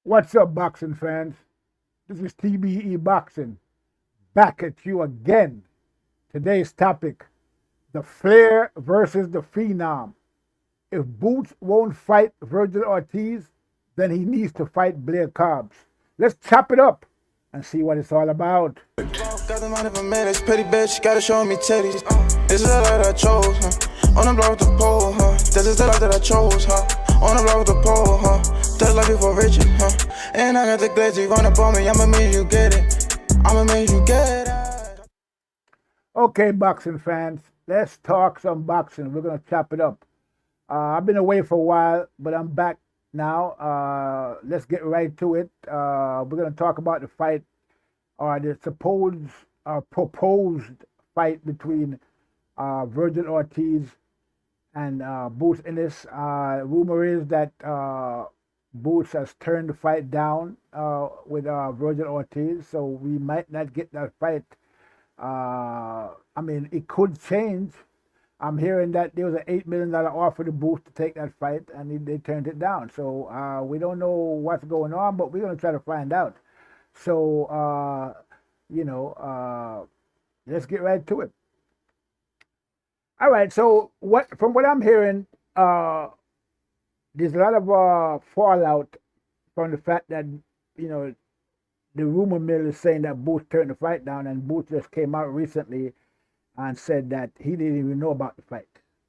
What's up, boxing fans? This is TBE Boxing, back at you again. Today's topic, the Flair versus the Phenom. If Boots won't fight Vergil Ortiz, then he needs to fight Blair Cobbs. Let's chop it up and see what it's all about. Got the money for minutes, pretty bitch, gotta show me titties. This is the life that I chose, huh? On the block with the pole, huh? This is the life that I chose, huh? On the block with the pole, huh? Just like before Richard, huh? And I got the glitzy, run up on me, I'ma make you get it. I'ma make you get it. Okay, boxing fans, let's talk some boxing. We're going to chop it up. I've been away for a while, but I'm back now. Let's get right to it. We're going to talk about the fight or the supposed proposed fight between Vergil Ortiz and Boots Ennis. Rumor is that Boots has turned the fight down with Vergil Ortiz, so we might not get that fight. I mean, it could change. I'm hearing that there was an $8 million offer to Boots to take that fight, and they turned it down. So we don't know what's going on, but we're going to try to find out. So, you know, let's get right to it. All right. So, from what I'm hearing, there's a lot of fallout from the fact that you know the rumor mill is saying that Boots turned the fight down, and Boots just came out recently and said that he didn't even know about the fight,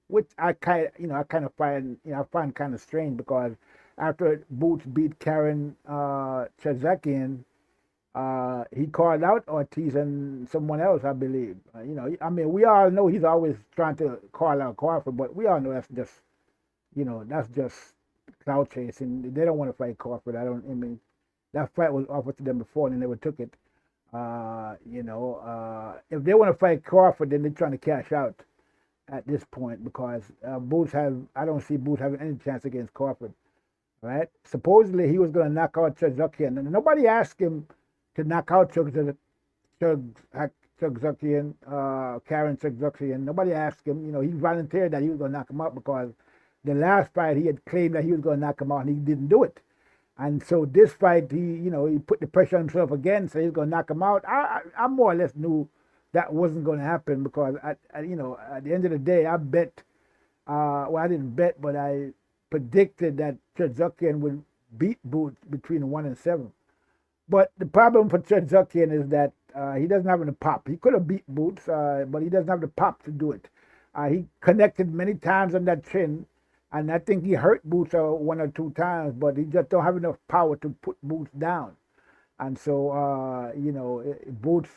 which I kind of find I find kind of strange because after Boots beat Karen Chukhadzhian, he called out Ortiz and someone else, I believe. I mean, we all know he's always trying to call out Crawford, but we all know that's just cloud chasing. They don't want to fight Crawford. I mean, that fight was offered to them before and they never took it. If they want to fight Crawford, then they're trying to cash out at this point because I don't see Boots having any chance against Crawford. Right? Supposedly he was going to knock out Chukhadzhian, and nobody asked him to knock out Chukhadzhian, Karen Chukhadzhian. Nobody asked him. He volunteered that he was going to knock him out because the last fight he had claimed that he was going to knock him out, and he didn't do it. And so this fight, he put the pressure on himself again, so he's going to knock him out. I more or less knew that wasn't going to happen because at the end of the day, I bet. Well, I didn't bet, but I predicted that Chukhadzhian would beat Boots between 1 and 7. But the problem for Chukhadzhian is that he doesn't have the pop. He could have beat Boots, but he doesn't have the pop to do it. He connected many times on that chin, and I think he hurt Boots 1 or 2 times, but he just don't have enough power to put Boots down. And so, Boots,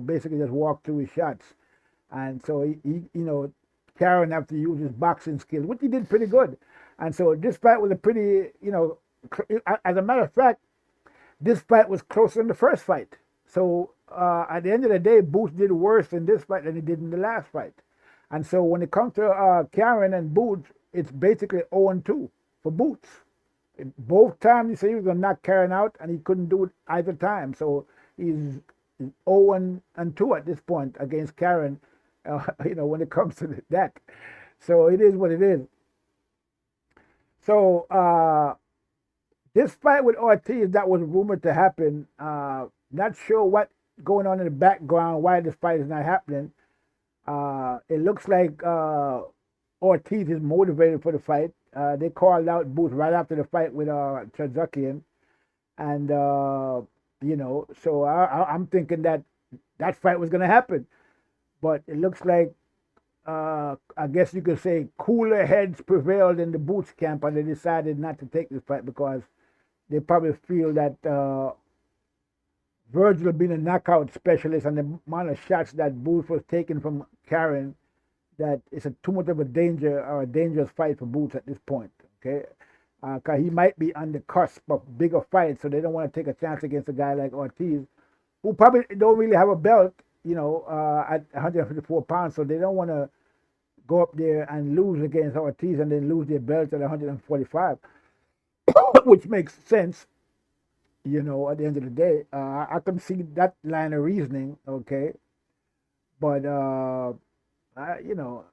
basically just walked through his shots. And so Karen have to use his boxing skills, which he did pretty good. And so this fight was a pretty, as a matter of fact, this fight was closer than the first fight. So at the end of the day, Boots did worse in this fight than he did in the last fight. And so when it comes to Karen and Boots, it's basically 0-2 for Boots. Both times he said he was going to knock Karen out, and he couldn't do it either time. So he's 0-2 at this point against Karen, when it comes to that. So it is what it is. So this fight with Ortiz that was rumored to happen, not sure what's going on in the background, why this fight is not happening. It looks like Ortiz is motivated for the fight. They called out Boots right after the fight with Chukhadzhian, and so I'm thinking that fight was going to happen, but it looks like I guess you could say cooler heads prevailed in the Boots camp, and they decided not to take this fight because they probably feel that Vergil being a knockout specialist and the amount of shots that Boots was taking from Karen, that it's too much of a danger or a dangerous fight for Boots at this point. Okay, because he might be on the cusp of bigger fights, so they don't want to take a chance against a guy like Ortiz, who probably don't really have a belt, at 154 pounds, so they don't want to go up there and lose against Ortiz and then lose their belt at 145, which makes sense. At the end of the day, I can see that line of reasoning. Okay, but I, you know,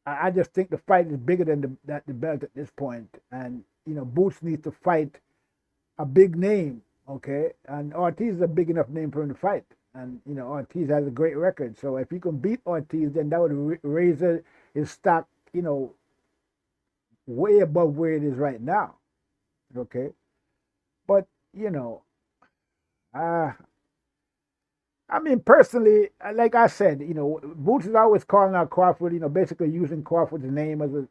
I just think the fight is bigger than the belt at this point, and Boots needs to fight a big name, okay? And Ortiz is a big enough name for him to fight. And, Ortiz has a great record. So if he can beat Ortiz, then that would raise his stock, way above where it is right now, okay? But, uh, I mean, personally, like I said, Boots is always calling out Crawford, basically using Crawford's name as a,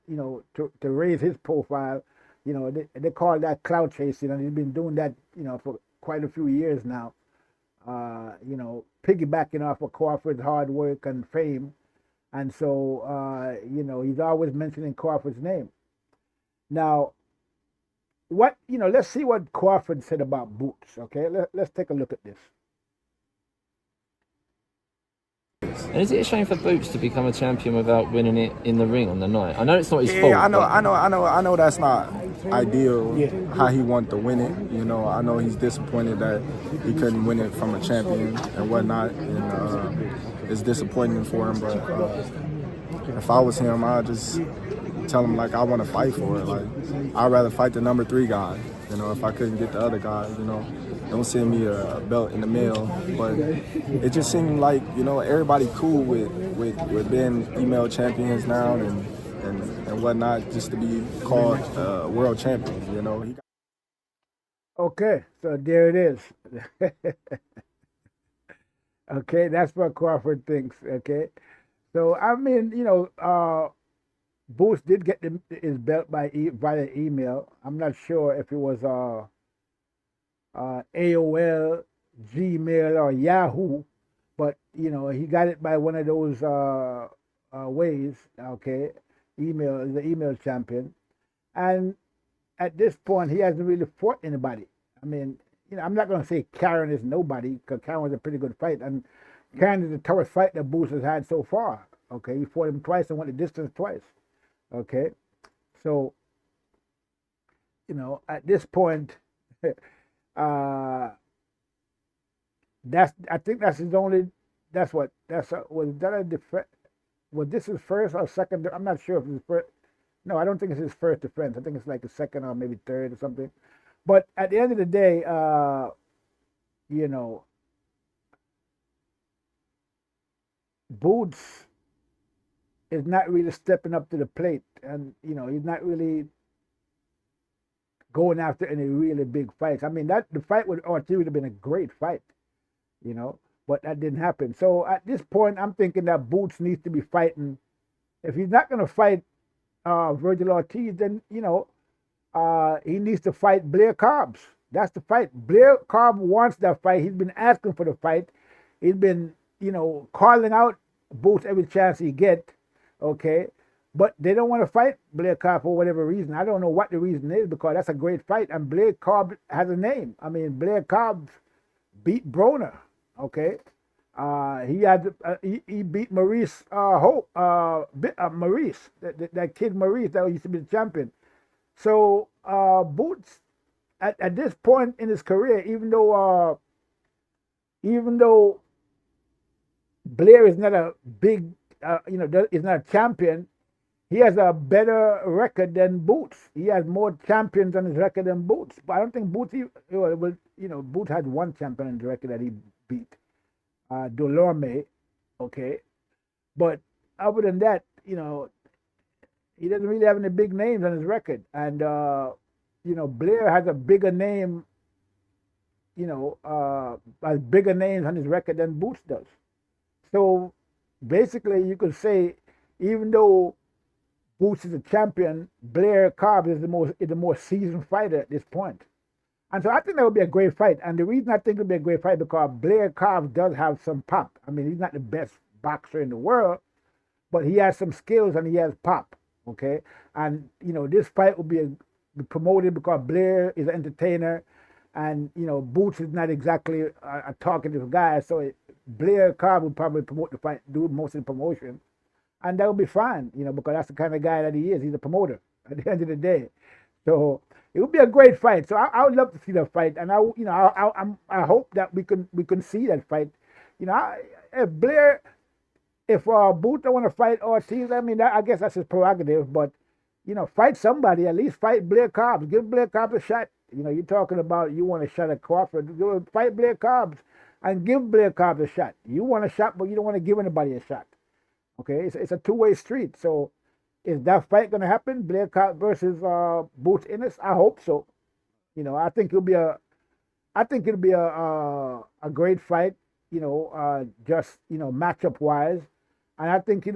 to raise his profile. They call that clout chasing, and he's been doing that, for quite a few years now. Piggybacking off of Crawford's hard work and fame. And so, he's always mentioning Crawford's name. Now, let's see what Crawford said about Boots, okay? Let's take a look at this. And is it a shame for Boots to become a champion without winning it in the ring on the night? I know it's not his fault. I know that's not ideal how he wanted to win it. I know he's disappointed that he couldn't win it from a champion and whatnot, and it's disappointing for him. But if I was him, I'd just tell him, like, I want to fight for it. Like, I'd rather fight the number 3 guy. If I couldn't get the other guy, don't send me a belt in the mail. But it just seemed like, everybody cool with being female champions now and whatnot, just to be called world champion, Okay, so there it is. Okay, that's what Crawford thinks, okay? So, I mean, Boots did get his belt via email. I'm not sure if it was AOL, Gmail, or Yahoo, but he got it by one of those ways. Okay, email is the email champion, and at this point he hasn't really fought anybody. I mean, I'm not going to say Karen is nobody, because Karen was a pretty good fight, and Karen is the toughest fight that Boots has had so far. Okay, he fought him twice and went the distance twice. Okay, so at this point, I think that's his only. Was this his first or second? I'm not sure if it's his first. No, I don't think it's his first defense. I think it's like the second or maybe third or something. But at the end of the day, Boots is not really stepping up to the plate, and he's not really going after any really big fights. I mean, the fight with Ortiz would have been a great fight, but that didn't happen. So at this point, I'm thinking that Boots needs to be fighting. If he's not going to fight Vergil Ortiz, then he needs to fight Blair Cobbs. That's the fight. Blair Cobbs wants that fight. He's been asking for the fight. He's been calling out Boots every chance he gets. Okay, but they don't want to fight Blair Cobbs for whatever reason. I don't know what the reason is, because that's a great fight, and Blair Cobbs has a name. I mean, Blair Cobbs beat Broner. Okay, he beat Maurice Maurice, that kid Maurice that used to be the champion. So Boots at this point in his career, even though Blair is not a big is not a champion, he has a better record than Boots. He has more champions on his record than Boots. But I don't think Boots, Boots had one champion on his record that he beat, Delorme, okay. But other than that, he doesn't really have any big names on his record. And, Blair has a bigger name, has bigger names on his record than Boots does. So, basically, you could say, even though Boots is a champion, Blair Cobbs is the more seasoned fighter at this point. And so I think that would be a great fight. And the reason I think it would be a great fight, because Blair Cobbs does have some pop. I mean, he's not the best boxer in the world, but he has some skills and he has pop. Okay, and this fight will be promoted because Blair is an entertainer, and Boots is not exactly a talkative guy. So Blair Cobbs would probably promote the fight, do most of the promotion, and that would be fine, because that's the kind of guy that he is. He's a promoter at the end of the day. So it would be a great fight. So I would love to see that fight, and I hope that we can see that fight. If Boots don't want to fight Ortiz, I mean, I guess that's his prerogative. But fight somebody. At least fight Blair Cobbs. Give Blair Cobbs a shot. You know, you're talking about you want a shot at Crawford. Go fight Blair Cobbs and give Blair Cobbs a shot. You want a shot, but you don't want to give anybody a shot. Okay, it's a two-way street. So is that fight going to happen? Blair Cobbs versus Boots Ennis? I hope so. You know, I think it'll be a great fight. You know, just matchup wise, and I think it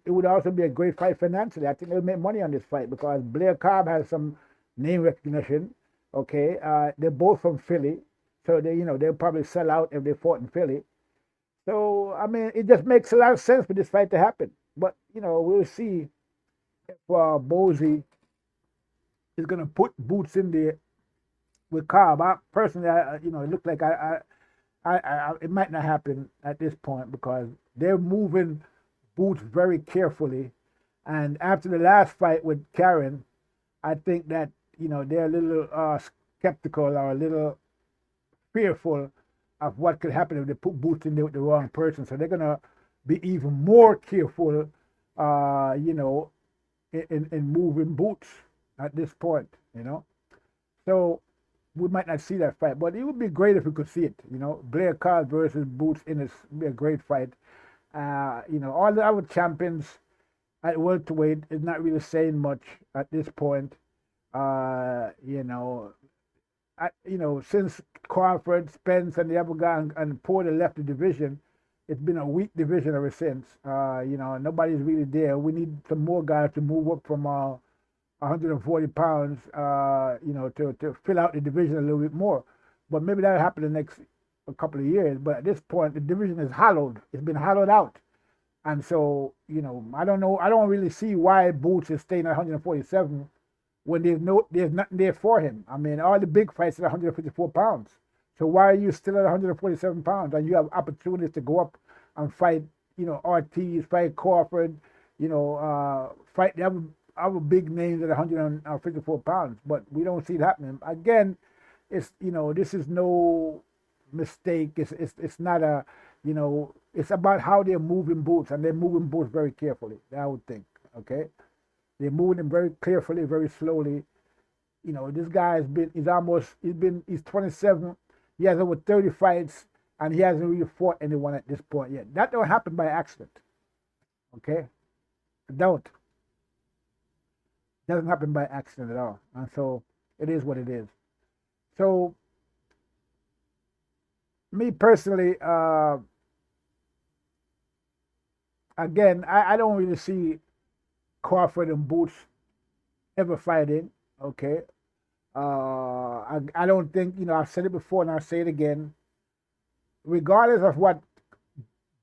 would also be a great fight financially. I think they'll make money on this fight because Blair Cobb has some name recognition. Okay, they're both from Philly, so they'll probably sell out if they fought in Philly. So I mean, it just makes a lot of sense for this fight to happen. But we'll see if Bozy is going to put Boots in there with Cobb. Personally, it looked like it might not happen at this point because they're moving Boots very carefully. And after the last fight with Karen, I think that they're a little skeptical or a little fearful of what could happen if they put Boots in there with the wrong person. So they're gonna be even more careful, in moving Boots at this point. So we might not see that fight, but it would be great if we could see it. Blair Cobbs versus Boots Ennis would be a great fight. All the other champions at welterweight is not really saying much at this point. Since Crawford, Spence, and the other guy and Porter left the division, it's been a weak division ever since. Nobody's really there. We need some more guys to move up from 140 pounds, to fill out the division a little bit more. But maybe that'll happen in the next couple of years. But at this point, the division is hollowed. It's been hollowed out. And so, I don't know. I don't really see why Boots is staying at 147 when there's nothing there for him. I mean, all the big fights are 154 pounds. So why are you still at 147 pounds? And you have opportunities to go up and fight, Ortiz, fight Crawford, fight the other big names at 154 pounds. But we don't see it happening. Again, it's this is no mistake. It's not a it's about how they're moving Boots, and they're moving Boots very carefully. I would think. Okay. They're moving him very carefully, very slowly. This guy he's 27. He has over 30 fights, and he hasn't really fought anyone at this point yet. That don't happen by accident. Okay? It don't. It doesn't happen by accident at all. And so it is what it is. So me personally, again, I don't really see Crawford and Boots ever fighting. Okay. I don't think, I've said it before and I'll say it again. Regardless of what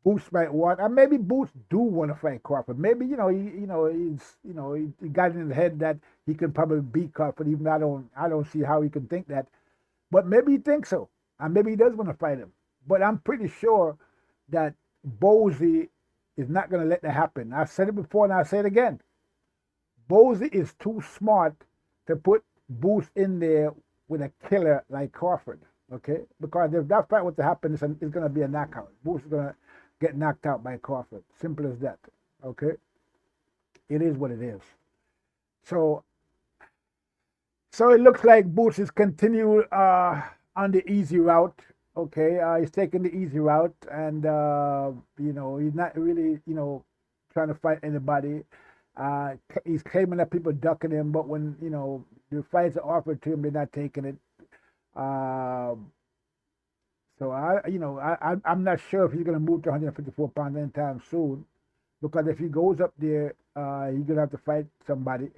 Boots might want, and maybe Boots do want to fight Crawford. Maybe, he got in his head that he can probably beat Crawford, even though I don't see how he can think that. But maybe he thinks so. And maybe he does want to fight him. But I'm pretty sure that Bozy is not going to let that happen. I've said it before and I'll say it again. Bozy is too smart to put Boots in there with a killer like Crawford, okay? Because if that fight was to happen, it's going to be a knockout. Boots is going to get knocked out by Crawford. Simple as that, okay? It is what it is. So it looks like Boots is continuing on the easy route, okay? He's taking the easy route, and, he's not really, trying to fight anybody. He's claiming that people ducking him, but when the fights are offered to him, they're not taking it. So I'm not sure if he's going to move to 154 pounds anytime soon, because if he goes up there, he's going to have to fight somebody.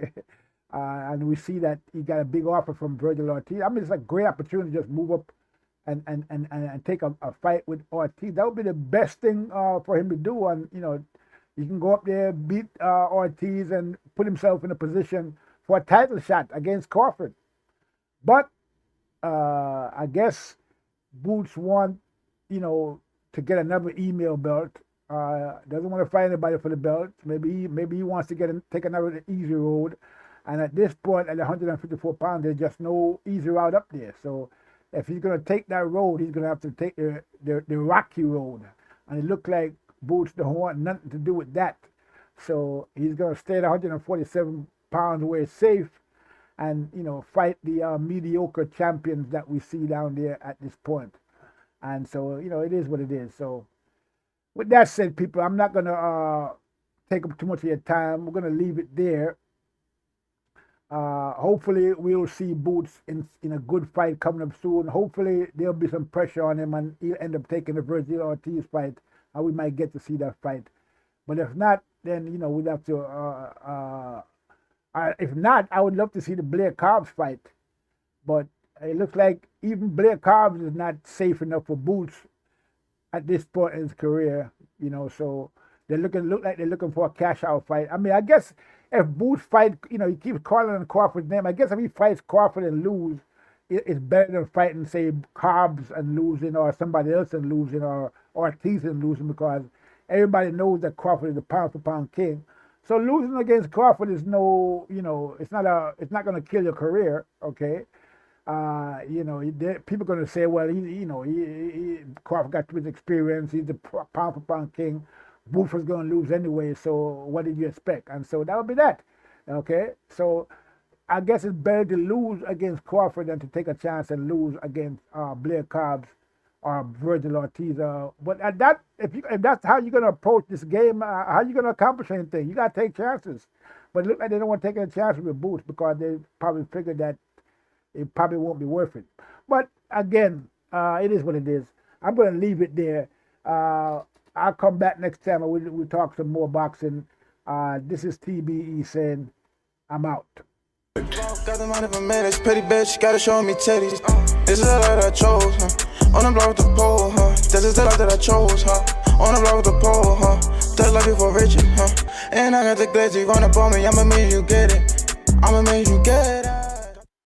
And we see that he got a big offer from Vergil Ortiz. I mean, it's a great opportunity to just move up and take a fight with Ortiz. That would be the best thing for him to do. And he can go up there, beat Ortiz, and put himself in a position for a title shot against Crawford. But I guess Boots want, to get another email belt. Doesn't want to fight anybody for the belt. Maybe he wants to take another easy road. And at this point, at 154 pounds, there's just no easy route up there. So if he's going to take that road, he's going to have to take the rocky road. And it looked like Boots don't want nothing to do with that. So he's going to stay at 147 pounds where it's safe. and fight the mediocre champions that we see down there at this point. And so it is what it is. So with that said, people, I'm not gonna take up too much of your time. We're gonna leave it there. Hopefully we'll see Boots in a good fight coming up soon. Hopefully there'll be some pressure on him and he'll end up taking the Vergil Ortiz fight, and we might get to see that fight. But if not, then we'd have to. If not, I would love to see the Blair Cobbs fight. But it looks like even Blair Cobbs is not safe enough for Boots at this point in his career. So look like they're looking for a cash out fight. I mean, I guess if Boots fight, he keeps calling on Crawford's name. I guess if he fights Crawford and lose, it's better than fighting, say, Cobbs and losing, or somebody else and losing, or Ortiz and losing, because everybody knows that Crawford is the pound for pound king. So losing against Crawford is no, it's not going to kill your career, okay? People are going to say, well, Crawford got too much experience. He's the pound for pound king. Boots was going to lose anyway, so what did you expect? And so that would be that, okay? So I guess it's better to lose against Crawford than to take a chance and lose against Blair Cobbs or Vergil Ortiz. But at that, if that's how you're going to approach this game, how are you going to accomplish anything? You got to take chances. But it looks like they don't want to take any chances with Boots because they probably figured that it probably won't be worth it. But again, it is what it is. I'm going to leave it there. I'll come back next time and we'll talk some more boxing. This is TBE saying, I'm out. Got the money for minutes, pretty bitch, gotta show me titties. This is the life that I chose, huh? On the block with the pole, huh? This is the life that I chose, huh? On the block with the pole, huh? That's life before Richard, huh? And I got the glitzy, run up on me, I'ma make you get it. I'ma make you get it.